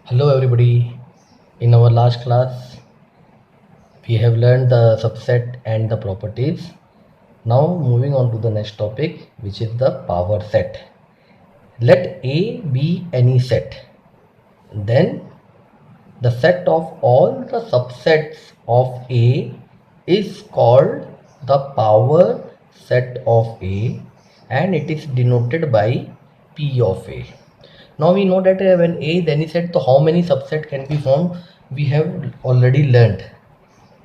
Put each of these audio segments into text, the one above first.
Hello everybody. In our last class, we have learned the subset and the properties. Now moving on to the next topic, which is the power set. Let A be any set. Then the set of all the subsets of A is called the power set of A, and it is denoted by P of A. Now we know that when A is any set, so how many subset can be formed? We have already learned.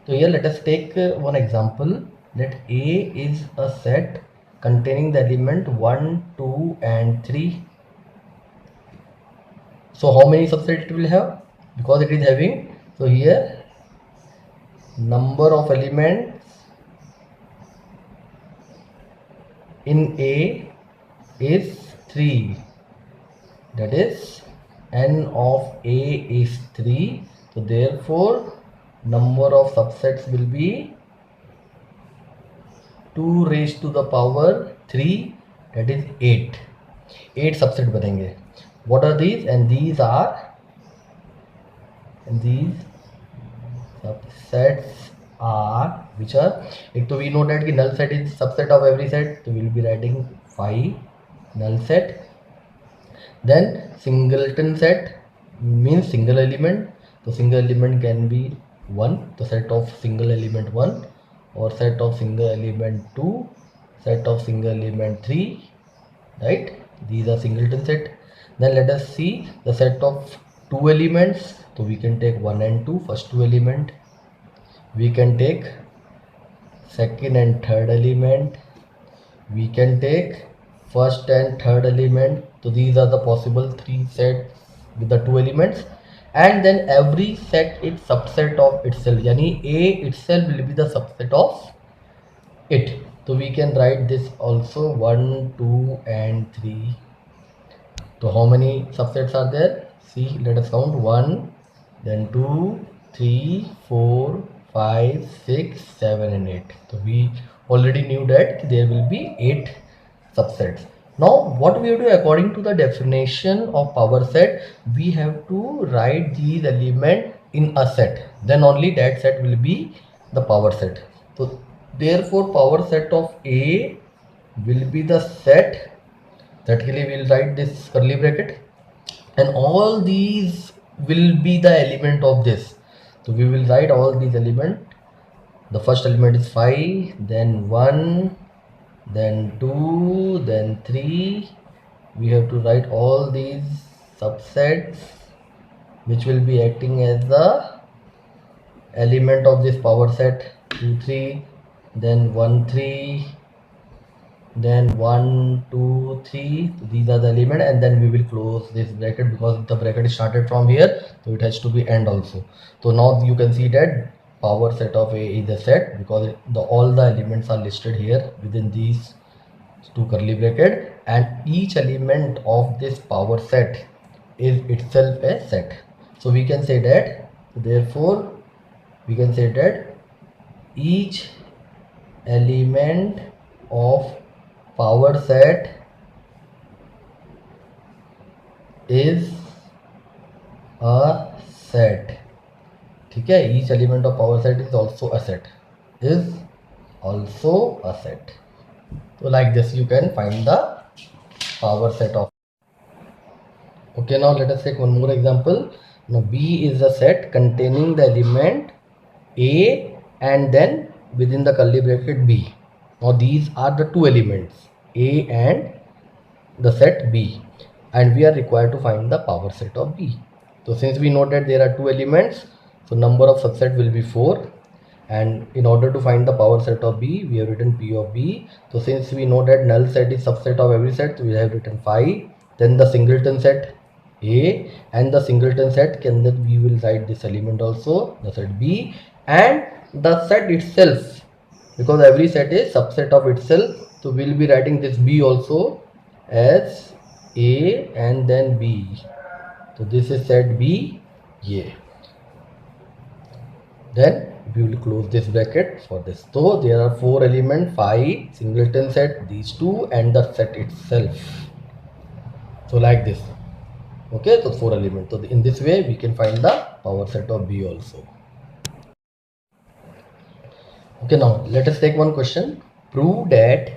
So here let us take one example. Let A is a set containing the element 1, 2 and 3. So how many subset it will have? Because it is having, so here number of elements in A is 3. That is n of A is 3. So therefore number of subsets will be 2 raised to the power 3, that is 8. 8 subset बनेंगे. What are these? And these subsets are, which are, एक तो we know that कि null set is subset of every set, so we will be writing 5 null set. Then singleton set means single element, so single element can be 1, the set of single element 1, or set of single element 2, set of single element 3, right? These are singleton set. Then let us see the set of two elements. So we can take 1 and 2, first two element. We can take second and third element. We can take first and third element. So these are the possible three sets with the two elements. And then every set is subset of itself. Yani A itself will be the subset of it. So we can write this also 1, 2 and 3. So how many subsets are there? See, let us count 1, then 2, 3, 4, 5, 6, 7 and 8. So we already knew that there will be 8 subsets. Now what we have to do, according to the definition of power set, we have to write these elements in a set. Then only that set will be the power set. So therefore power set of A will be the set, that के लिए we'll write this curly bracket, and all these will be the element of this. So we will write all these elements. The first element is 5, then 1, then 2, then 3. We have to write all these subsets which will be acting as the element of this power set. 2, 3, then 1, 3, then 1, 2, 3. These are the element, and then we will close this bracket because the bracket started from here, so it has to be end also. So now you can see that power set of A is a set because all the elements are listed here within these two curly bracket, and each element of this power set is itself a set. So we can say that, therefore we can say that each element of power set is a set. ठीक है, each element of power set is also a set. Is also a set. So like this you can find the power set of. Okay, now let us take one more example. Now B is a set containing the element A and then within the curly bracket B. Now these are the two elements A and the set B, and we are required to find the power set of B. So since we know that there are two elements, so number of subset will be 4, and in order to find the power set of B, we have written P of B. So since we know that null set is subset of every set, so we have written 5. Then the singleton set A, and the singleton set can, then we will write this element also, the set B, and the set itself, because every set is subset of itself, so we will be writing this B also as A and then B. So this is set B, yeah. Then we will close this bracket for this. So there are 4 elements, 5 singleton set, these two, and the set itself. So like this. Okay, so 4 elements. So in this way we can find the power set of B also. Okay, now let us take one question. Prove that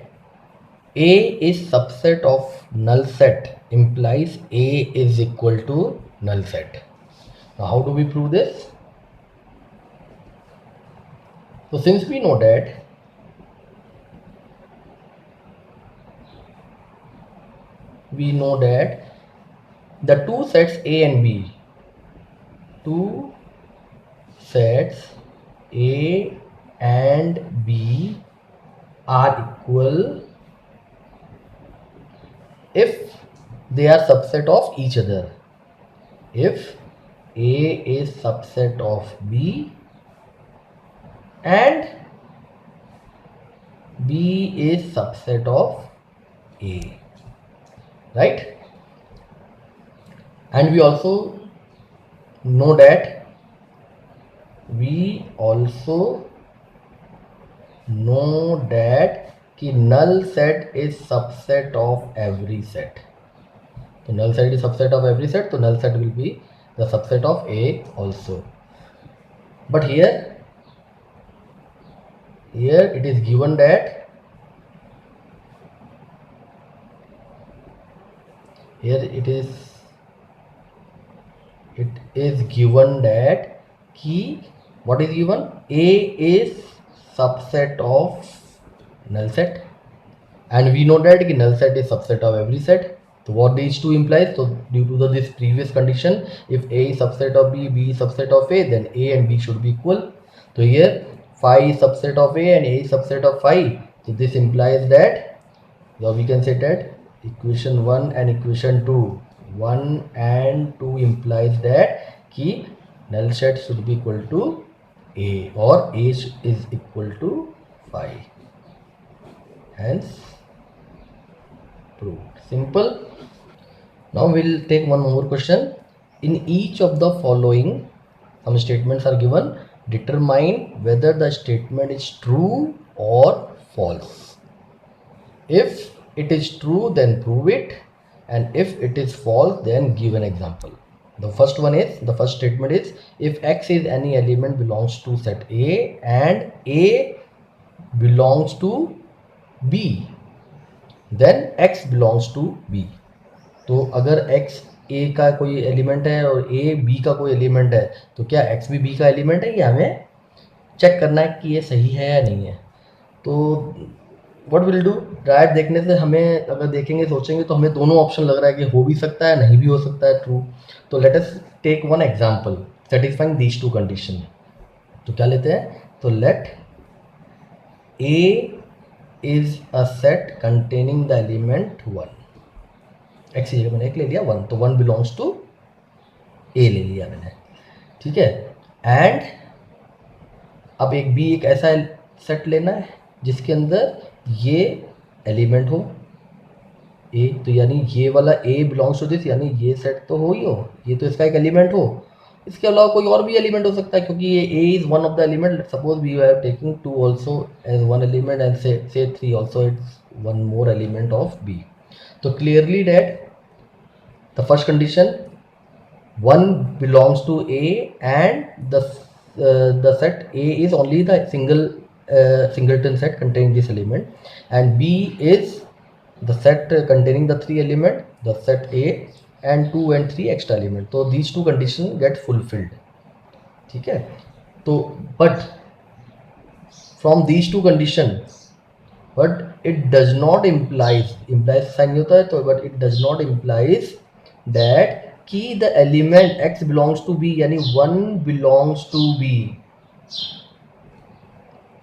A is subset of null set implies A is equal to null set. Now how do we prove this? So since we know that the two sets A and B, two sets A and B are equal if they are subset of each other. If A is subset of B and B is subset of A, right? And we also know that कि null set is subset of every set. So null set is subset of every set, so null set will be the subset of A also. But here it is given that कि what is given? A is subset of null set, and we know that null set is subset of every set. So what these two implies? So due to this previous condition, if A is subset of B, B is subset of A, then A and B should be equal. So here phi is subset of A and A is subset of phi. So this implies that, now we can say that equation 1 and equation 2, 1 and 2 implies that ki null set should be equal to A, or A is equal to phi. Hence proved. Simple. Now we'll take one more question. In each of the following, some statements are given. Determine whether the statement is true or false. If it is true, then prove it, and if it is false, then give an example. The first statement is, if X is any element belongs to set A and A belongs to B, then X belongs to B. तो अगर X A का कोई element है और A B का कोई element है, तो क्या X भी B का एलिमेंट है? ये हमें चेक करना है कि ये सही है या नहीं है. तो व्हाट विल डू, डायरेक्ट देखने से हमें, अगर देखेंगे सोचेंगे तो हमें दोनों ऑप्शन लग रहा है कि हो भी सकता है, नहीं भी हो सकता है ट्रू. तो let us take one example satisfying these two condition. तो क्या लेते हैं? तो let A is a set containing the element 1. X की जगह मैंने एक ले लिया 1, तो 1 बिलोंग्स टू A ले लिया मैंने, ठीक है. एंड अब एक ऐसा सेट लेना है जिसके अंदर ये एलिमेंट हो A, तो यानी ये वाला A बिलोंग्स टू दिस, यानी ये सेट तो हो ही हो, ये तो इसका एक एलिमेंट हो. इसके अलावा कोई और भी एलिमेंट हो सकता है, क्योंकि ये A is one of the element. Suppose we are taking 2 also as one element and say 3 also, it's one more element of B. तो clearly that the first condition, 1 belongs to A and the set A is only the singleton set containing this element, and B is the set containing the 3 element, the set A, and 2 and 3 extra element. So these two conditions get fulfilled, ठीक है. तो but from these two conditions, but it does not implies साइन नहीं होता है, तो but it does not implies that कि the element X belongs to B, यानी 1 belongs to B.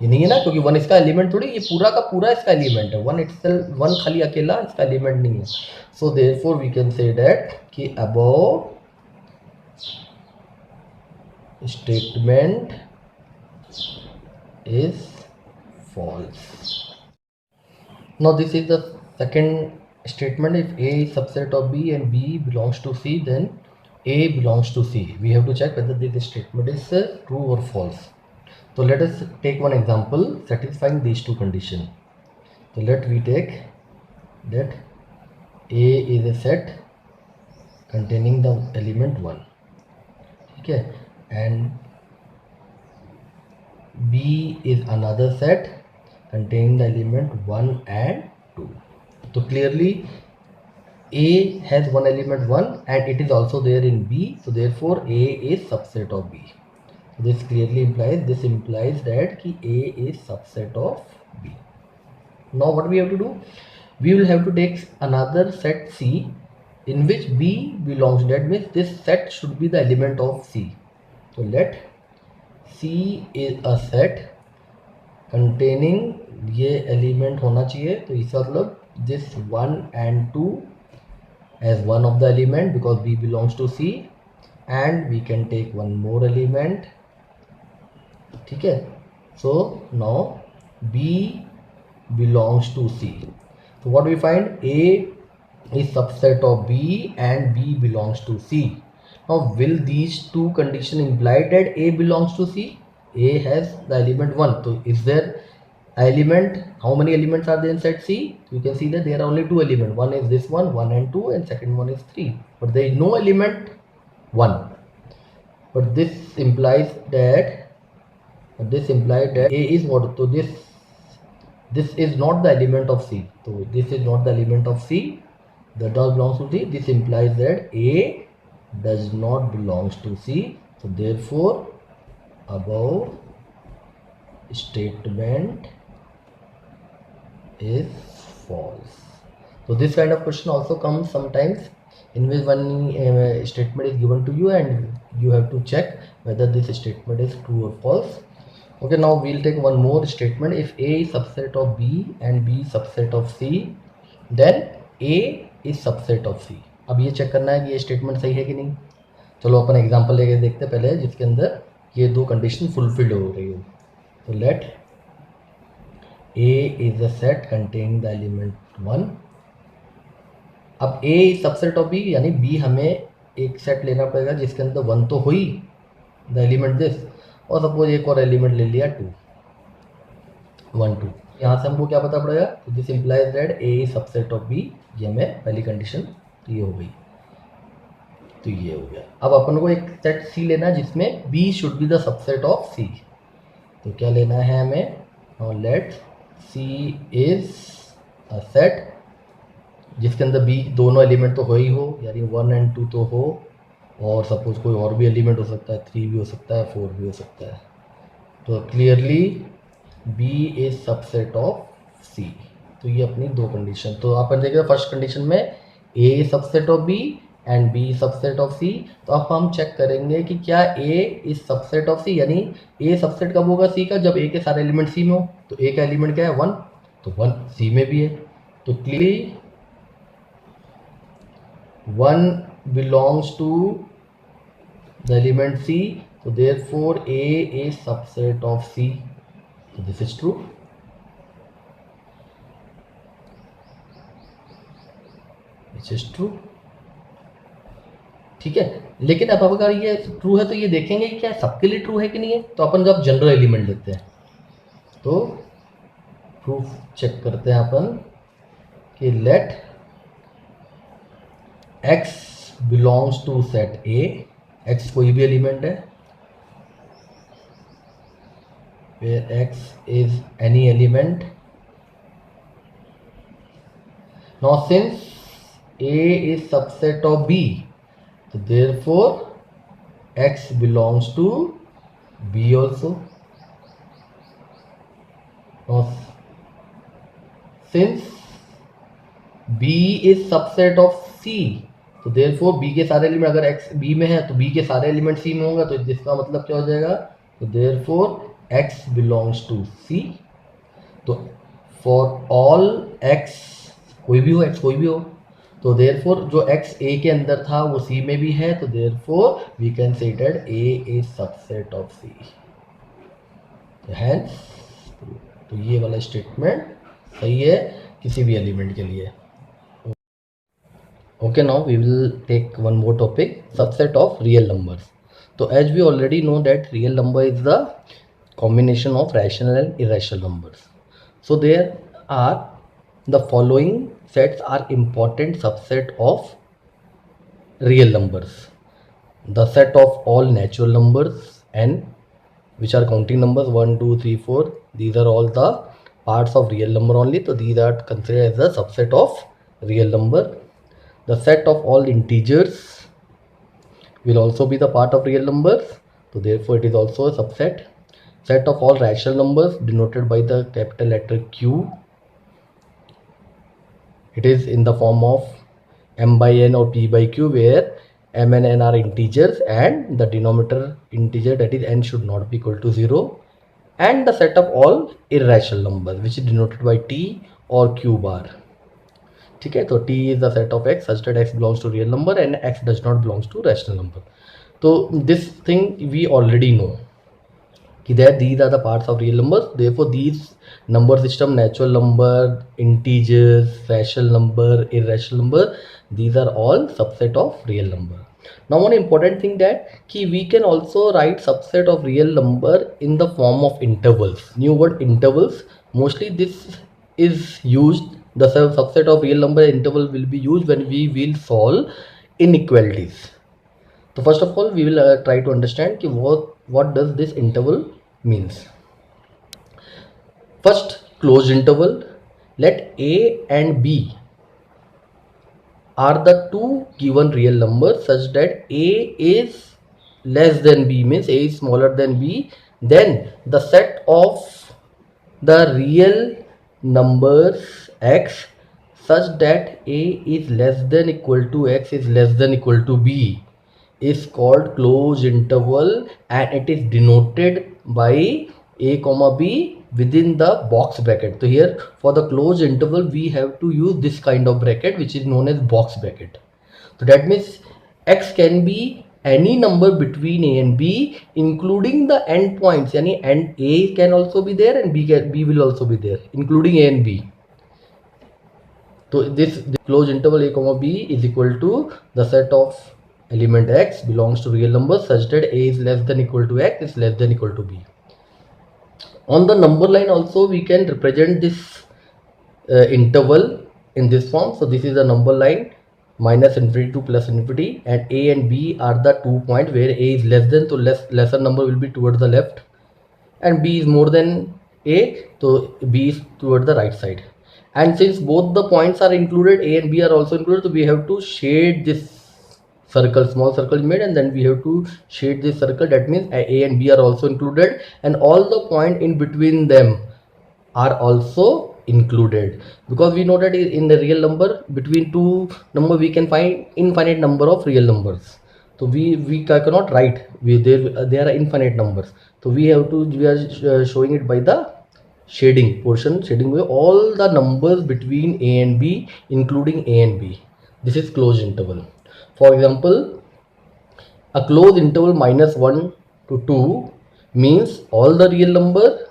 ये नहीं है ना, क्योंकि 1 इसका एलिमेंट थोड़ी, ये पूरा का पूरा इसका एलिमेंट है. 1 itself, 1 खाली अकेला इसका एलिमेंट नहीं है. So therefore we can say that कि above statement is false. Now this is the second statement. If A is subset of B and B belongs to C, then A belongs to C. We have to check whether this statement is true or false. So let us take one example satisfying these two conditions. So let we take that A is a set containing the element 1, ठीक है, and B is another set containing the element 1 and 2. So clearly A has one element 1 and it is also there in B, so therefore A is subset of B. So this clearly implies that ki A is subset of B. Now what we have to do? We will have to take another set C in which B belongs. That means this set should be the element of C. So let C is a set containing, ये element होना चाहिए, तो इसका मतलब this 1 and 2 as one of the element because B belongs to C, and we can take one more element, ठीक है. So now B belongs to C. So what we find? A is subset of B and B belongs to C. Now will these two conditions imply that A belongs to C? A has the element 1. So is there element? How many elements are there in set C? You can see that there are only two elements. One is this one, 1 and 2, and second one is 3. But there is no element 1. But this implies that A is what? So this is not the element of C. So this is not the element of C. That does belongs to C. This implies that A does not belongs to C. So therefore above statement is false. So this kind of question also comes sometimes, in which one statement is given to you and you have to check whether this statement is true or false. Okay, now we'll take one more statement. If A is subset of B and B is subset of C, then A is subset of C. अब ये check करना है कि ये statement सही है कि नहीं. चलो अपन एग्जांपल लेके देखते हैं पहले, जिसके अंदर ये दो कंडीशन फुलफिल्ड हो रही हो. तो let A is a set containing the element 1. अब A is subset of B, यानी B हमें एक सेट लेना पड़ेगा जिसके अंदर 1 तो हुई, द एलिमेंट दिस, और सपोज एक और एलिमेंट ले लिया 2, 1 2. यहाँ से हमको क्या पता पड़ेगा? तो this implies that A is subset of B. ये हमें पहली कंडीशन ये हो गई, तो ये हो गया. अब अपन को एक सेट C लेना है जिसमें B should be the subset of C. तो क्या लेना है हमें? Now let C is a set जिसके अंदर B दोनों एलिमेंट तो हो ही हो, यानी 1 and 2 तो हो, और सपोज कोई और भी एलिमेंट हो सकता है, 3 भी हो सकता है, 4 भी हो सकता है. तो clearly B is subset of C. तो ये अपनी दो कंडीशन. तो अपन देखें फर्स्ट कंडीशन में A is subset of B and B subset of C. तो अब हम चेक करेंगे कि क्या A is subset of C, यानी A सबसेट कब होगा C का? जब A के सारे एलिमेंट C में हो. तो A का एलिमेंट क्या है? 1, तो 1 C में भी है. तो clearly 1 belongs to the element C, so therefore A is subset of C. So this is true. This is true. ठीक है. लेकिन अब अगर ये ट्रू है तो ये देखेंगे कि क्या सबके लिए ट्रू है कि नहीं है. तो अपन जब जनरल एलिमेंट लेते हैं तो प्रूफ चेक करते हैं अपन कि late X belongs to set A. X कोई भी एलिमेंट है, where X is any element. Now since A is subset of B, so therefore X belongs to B also. Now since B is subset of C, तो therefore B के सारे element, अगर X B में है तो B के सारे element C में होगा, तो जिसका मतलब क्या हो जाएगा? तो therefore X belongs to C. तो for all X, कोई भी हो, X कोई भी हो, तो therefore जो X A के अंदर था वो C में भी है, तो therefore we can say that A is subset of C. Hence, तो ये वाला स्टेटमेंट सही है किसी भी एलिमेंट के लिए. Okay, now we will take one more topic, subset of real numbers. So as we already know that real number is the combination of rational and irrational numbers. So there are the following sets are important subset of real numbers. The set of all natural numbers n, which are counting numbers 1, 2, 3, 4. These are all the parts of real number only. So these are considered as a subset of real number. The set of all integers will also be the part of real numbers. So therefore it is also a subset. Set of all rational numbers denoted by the capital letter Q. It is in the form of m by n or p by q, where m and n are integers and the denominator integer, that is n, should not be equal to 0. And the set of all irrational numbers, which is denoted by t or q bar. Okay, so t is the set of x such that x belongs to real number and x does not belongs to rational number. So this thing we already know that these are the parts of real numbers. Therefore these number system, natural number, integers, rational number, irrational number, these are all subset of real number. Now one important thing that we can also write subset of real number in the form of intervals. New word, intervals. Mostly this is used, the subset of real number interval will be used when we will solve inequalities. So first of all we will try to understand what does this interval means. First, closed interval. Let a and b are the two given real numbers such that a is less than b, means a is smaller than b. Then the set of the real numbers x such that a is less than equal to x is less than equal to b is called closed interval, and it is denoted by a comma b within the box bracket. So here for the closed interval we have to use this kind of bracket, which is known as box bracket. So that means x can be any number between a and b, including the endpoints, and a can also be there and b will also be there, including a and b. So this closed interval a comma b is equal to the set of element x belongs to real numbers such that a is less than equal to x is less than equal to b. On the number line also we can represent this interval in this form. So this is the number line, minus infinity to plus infinity, and a and b are the 2 points where a is less than, so lesser number will be towards the left, and b is more than a, so b is towards the right side. And since both the points are included, a and b are also included, so we have to shade this circle, small circle is made, and then we have to shade this circle. That means a and b are also included, and all the point in between them are also included, because we know that in the real number, between two number we can find infinite number of real numbers. So we cannot write, there are infinite numbers, so we are showing it by the shading portion, shading way all the numbers between a and b, including a and b. This is closed interval. For example, a closed interval minus 1 to 2 means all the real number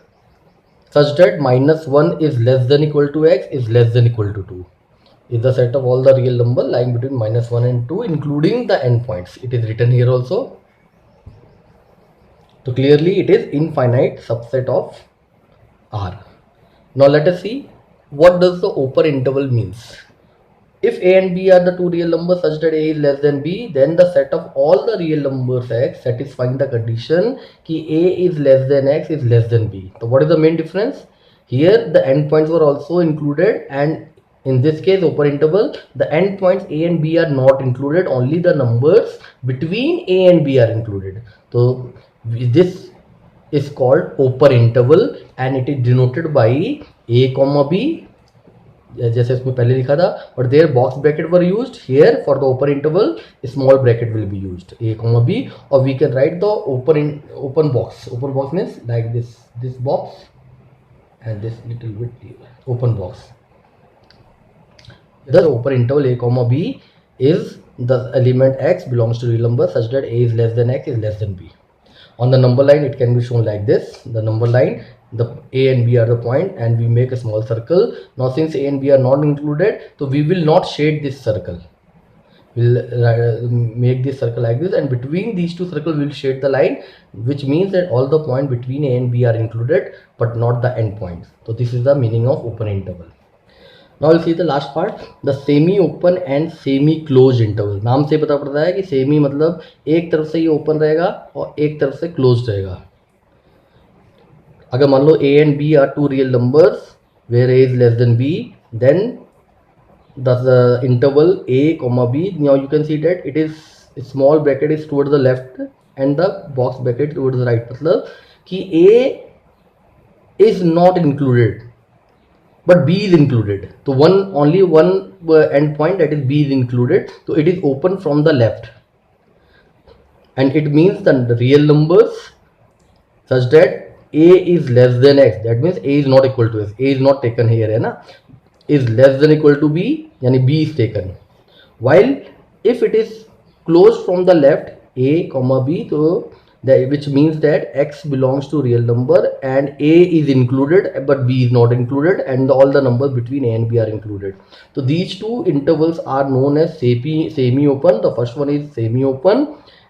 such that minus 1 is less than equal to x is less than equal to 2 is the set of all the real number lying between minus 1 and 2, including the endpoints. It is written here also. So clearly it is infinite subset of R. Now let us see what does the open interval means. If a and b are the two real numbers such that a is less than b, then the set of all the real numbers x satisfying the condition कि a is less than x is less than b. So what is the main difference? Here the endpoints were also included, and in this case open interval, the endpoints a and b are not included, only the numbers between a and b are included. So this is called open interval, and it is denoted by a comma b, जैसे इसमें पहले लिखा था, but there box bracket were used. Here for the open interval small bracket will be used, a comma b, or we can write the open box. Open box means like this box and this little bit open box. The open interval a comma b is the element x belongs to real number such that a is less than x is less than b. On the number line it can be shown like this. The number line, the a and b are the point, and we make a small circle. Now since a and b are not included, so we will not shade this circle. We'll make this circle like this, and between these two circles we will shade the line, which means that all the points between a and b are included but not the end points. So this is the meaning of open interval. Now will see the last part, the semi open and semi close interval. नाम से पता पड़ता है कि semi मतलब एक तरफ से ये ओपन रहेगा और एक तरफ से क्लोज रहेगा। अगर मान लो a and b are two real numbers where a is less than b, then the interval a comma b, now you can see that it is small bracket is towards the left and the box bracket towards the right, मतलब कि a is not included but b is included, so only one end point, that is b is included, so it is open from the left, and it means the real numbers such that a is less than x, that means a is not equal to x, a is not taken here है ना, is less than equal to b, यानी b is taken, while if it is closed from the left a comma b, so which means that x belongs to real number and a is included but b is not included, and all the numbers between a and b are included. So these two intervals are known as semi open. The first one is semi open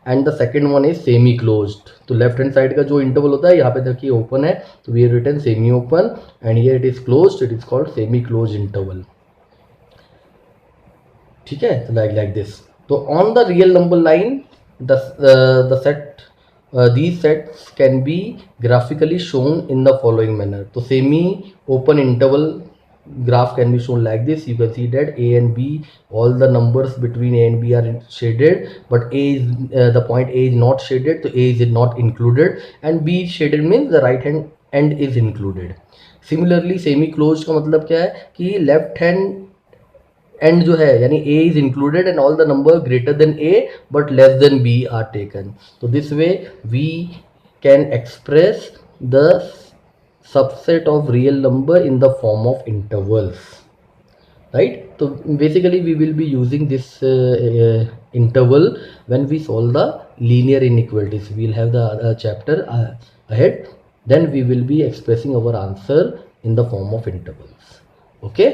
and the second one is semi closed. तो left hand side का जो interval होता है यहाँ पे देखिए open है, तो we have written semi open, and here it is closed, it is called semi close interval. ठीक है, तो लाइक दिस। तो on the real number line the set these sets can be graphically shown in the following manner. तो semi open interval graph can be shown like this. You can see that a and b, all the numbers between a and b are shaded, but a is the point a is not shaded, so a is not included, and b shaded means the right hand end is included. Similarly semi closed का मतलब क्या है कि left hand and जो है यानी a is included and all the number greater than a but less than b are taken. So this way we can express the subset of real number in the form of intervals, right? So basically we will be using this interval when we solve the linear inequalities. We will have the chapter ahead, then we will be expressing our answer in the form of intervals. Okay.